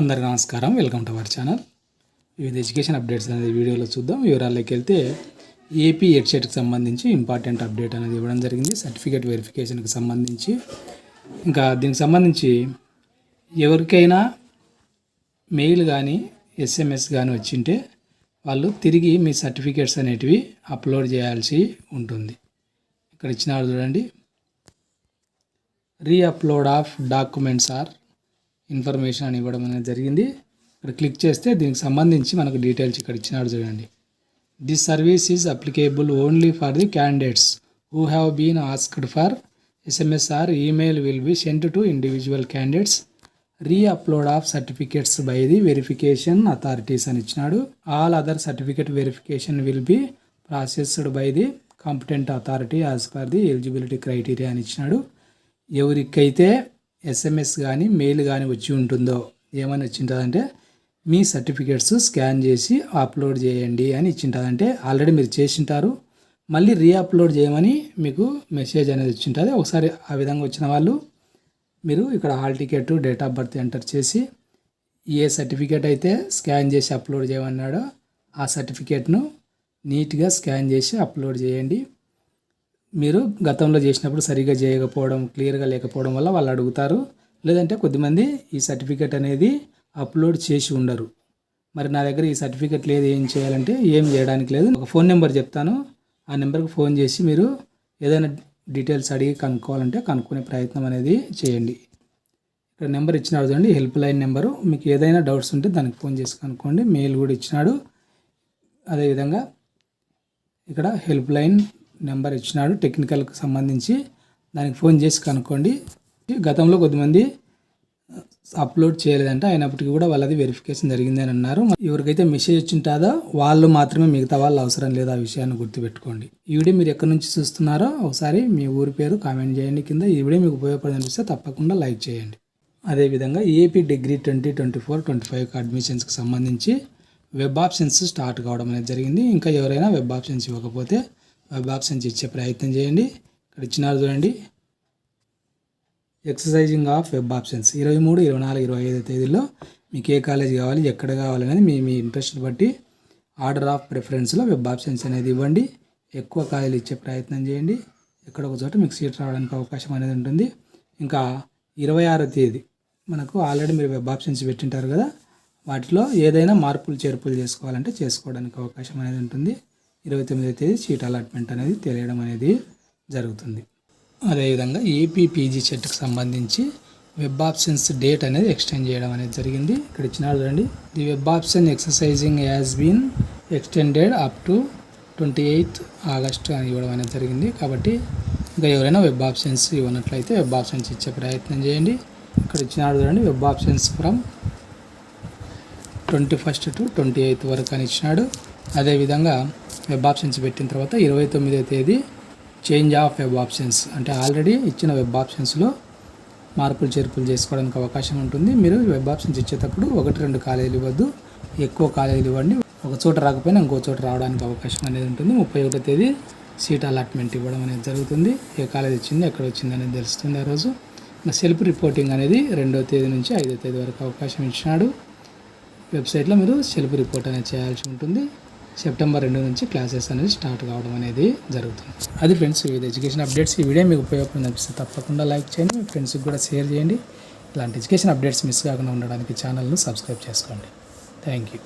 అందరికీ నమస్కారం. Welcome to our channel. వివిధ ఎడ్యుకేషన్ అప్డేట్స్ అనేది వీడియోలో చూద్దాం. వివరాల్లోకి వెళ్తే ఏపీ ఎడ్సెట్కి సంబంధించి ఇంపార్టెంట్ అప్డేట్ అనేది ఇవ్వడం జరిగింది. సర్టిఫికేట్ వెరిఫికేషన్కి సంబంధించి ఇంకా దీనికి సంబంధించి ఎవరికైనా మెయిల్ కానీ ఎస్ఎంఎస్ కానీ వచ్చింటే వాళ్ళు తిరిగి మీ సర్టిఫికేట్స్ అనేటివి అప్లోడ్ చేయాల్సి ఉంటుంది. ఇక్కడ ఇచ్చినారు చూడండి, re-upload of documents or information అని ఇవ్వడం అనేది జరిగింది. ఇక్కడ క్లిక్ చేస్తే దీనికి సంబంధించి మనకు డీటెయిల్స్ ఇక్కడ ఇచ్చినాడు చూడండి. This service is applicable only for the candidates who have been asked for SMS or email will be sent to individual candidates. Reupload of certificates by the verification authorities అని ఇచ్చినాడు. All other certificate verification will be processed by the competent authority as per the eligibility criteria అని ఇచ్చినాడు. ఎవరికైతే SMS కానీ mail కానీ వచ్చి ఉంటుందో ఏమని వచ్చింటుందంటే మీ సర్టిఫికేట్స్ స్కాన్ చేసి అప్లోడ్ చేయండి అని ఇచ్చింటుందంటే ఆల్రెడీ మీరు చేసింటారు, మళ్ళీ రీఅప్లోడ్ చేయమని మీకు మెసేజ్ అనేది వచ్చింటుంది. ఒకసారి ఆ విధంగా వచ్చిన వాళ్ళు మీరు ఇక్కడ hall ticket, date of birth enter చేసి ఏ సర్టిఫికేట్ అయితే స్కాన్ చేసి అప్లోడ్ చేయమన్నాడో ఆ సర్టిఫికేట్ను నీట్గా స్కాన్ చేసి అప్లోడ్ చేయండి. మీరు గతంలో చేసినప్పుడు సరిగ్గా చేయకపోవడం, క్లియర్గా లేకపోవడం వల్ల వాళ్ళు అడుగుతారు. లేదంటే కొద్దిమంది ఈ సర్టిఫికేట్ అనేది అప్లోడ్ చేసి ఉండరు. మరి నా దగ్గర ఈ సర్టిఫికేట్ లేదు, ఏం చేయాలంటే ఏం చేయడానికి లేదు. ఒక ఫోన్ నెంబర్ చెప్తాను, ఆ నెంబర్కి ఫోన్ చేసి మీరు ఏదైనా డీటెయిల్స్ అడిగి కనుక్కోవాలంటే కనుక్కునే ప్రయత్నం అనేది చేయండి. ఇక్కడ నెంబర్ ఇచ్చినాడు చూడండి, హెల్ప్ లైన్ నెంబరు. మీకు ఏదైనా డౌట్స్ ఉంటే దానికి ఫోన్ చేసి కనుక్కోండి. మెయిల్ కూడా ఇచ్చినాడు. అదేవిధంగా ఇక్కడ హెల్ప్ లైన్ నెంబర్ ఇచ్చినాడు టెక్నికల్కి సంబంధించి, దానికి ఫోన్ చేసి కనుక్కోండి. గతంలో కొద్దిమంది అప్లోడ్ చేయలేదంట, అయినప్పటికీ కూడా వాళ్ళది వెరిఫికేషన్ జరిగిందని అన్నారు. ఎవరికైతే మెసేజ్ వచ్చింటుందో వాళ్ళు మాత్రమే, మిగతా వాళ్ళు అవసరం లేదు. ఆ విషయాన్ని గుర్తుపెట్టుకోండి. ఈ వీడియో మీరు ఎక్కడి నుంచి చూస్తున్నారో ఒకసారి మీ ఊరి పేరు కామెంట్ చేయండి కింద. ఈ వీడియో మీకు ఉపయోగపడి అనిపిస్తే తప్పకుండా లైక్ చేయండి. అదేవిధంగా ఏపీ డిగ్రీ 2024-25 అడ్మిషన్స్కి సంబంధించి వెబ్ ఆప్షన్స్ స్టార్ట్ కావడం అనేది జరిగింది. ఇంకా ఎవరైనా వెబ్ ఆప్షన్స్ ఇవ్వకపోతే వెబ్ ఆప్షన్స్ ఇచ్చే ప్రయత్నం చేయండి. ఇక్కడ ఇచ్చినారు చూడండి, ఎక్సర్సైజింగ్ ఆఫ్ వెబ్ ఆప్షన్స్ 23, 24, 25 తేదీల్లో మీకు ఏ కాలేజ్ కావాలి, ఎక్కడ కావాలనేది మీ ఇంట్రెస్ట్ బట్టి ఆర్డర్ ఆఫ్ ప్రిఫరెన్స్లో వెబ్ ఆప్షన్స్ అనేది ఇవ్వండి. ఎక్కువ కాలేజీలు ఇచ్చే ప్రయత్నం చేయండి. ఎక్కడ ఒక చోట మీకు సీట్ రావడానికి అవకాశం అనేది ఉంటుంది. ఇంకా 26వ తేదీ మనకు ఆల్రెడీ మీరు వెబ్ ఆప్షన్స్ పెట్టింటారు కదా, వాటిలో ఏదైనా మార్పులు చేర్పులు చేసుకోవాలంటే చేసుకోవడానికి అవకాశం అనేది ఉంటుంది. 29వ తేదీ సీట్ అలాట్మెంట్ అనేది తెలియడం అనేది జరుగుతుంది. అదేవిధంగా ఏపీ పీజీ సెట్కి సంబంధించి వెబ్ ఆప్షన్స్ డేట్ అనేది ఎక్స్టెండ్ చేయడం అనేది జరిగింది. ఇక్కడ ఇచ్చినారు చూడండి, the web option exercising has been extended up to 28 August అని ఇవ్వడం అనేది జరిగింది. కాబట్టి ఇంకా ఎవరైనా వెబ్ ఆప్షన్స్ ఇవ్వనట్లయితే వెబ్ ఆప్షన్స్ ఇచ్చే ప్రయత్నం చేయండి. ఇక్కడ ఇచ్చినారు చూడండి, web options from 21st to 28th వరకు అని ఇచ్చినాడు. అదేవిధంగా వెబ్ ఆప్షన్స్ పెట్టిన తర్వాత 29వ తేదీ చేంజ్ ఆఫ్ వెబ్ ఆప్షన్స్, అంటే ఆల్రెడీ ఇచ్చిన వెబ్ ఆప్షన్స్లో మార్పులు చేర్పులు చేసుకోవడానికి అవకాశం ఉంటుంది. మీరు వెబ్ ఆప్షన్స్ ఇచ్చేటప్పుడు 1-2 కాలేజీలు ఇవ్వద్దు, ఎక్కువ కాలేజీలు ఇవ్వండి. ఒక చోట రాకపోయినా ఇంకో చోట రావడానికి అవకాశం అనేది ఉంటుంది. 31వ తేదీ సీట్ అలాట్మెంట్ ఇవ్వడం అనేది జరుగుతుంది. ఏ కాలేజ్ వచ్చింది, ఎక్కడ వచ్చింది అనేది తెలుస్తుంది ఆ రోజు. సెల్ఫ్ రిపోర్టింగ్ అనేది 2వ తేదీ నుంచి 5వ తేదీ వరకు అవకాశం ఇచ్చినాడు. వెబ్సైట్లో మీరు సెల్ఫ్ రిపోర్ట్ అనేది చేయాల్సి ఉంటుంది. సెప్టెంబర్ 2 నుంచి క్లాసెస్ అనేది స్టార్ట్ కావడం అనేది జరుగుతుంది. అది ఫ్రెండ్స్, వివిధ ఎడ్యుకేషన్ అప్డేట్స్. ఈ వీడియో మీకు ఉపయోగపడింది అనిపిస్తే తప్పకుండా లైక్ చేయండి, మీ ఫ్రెండ్స్కి కూడా షేర్ చేయండి. ఇలాంటి ఎడ్యుకేషన్ అప్డేట్స్ మిస్ కాకుండా ఉండడానికి ఛానల్ను సబ్స్క్రైబ్ చేసుకోండి. Thank you.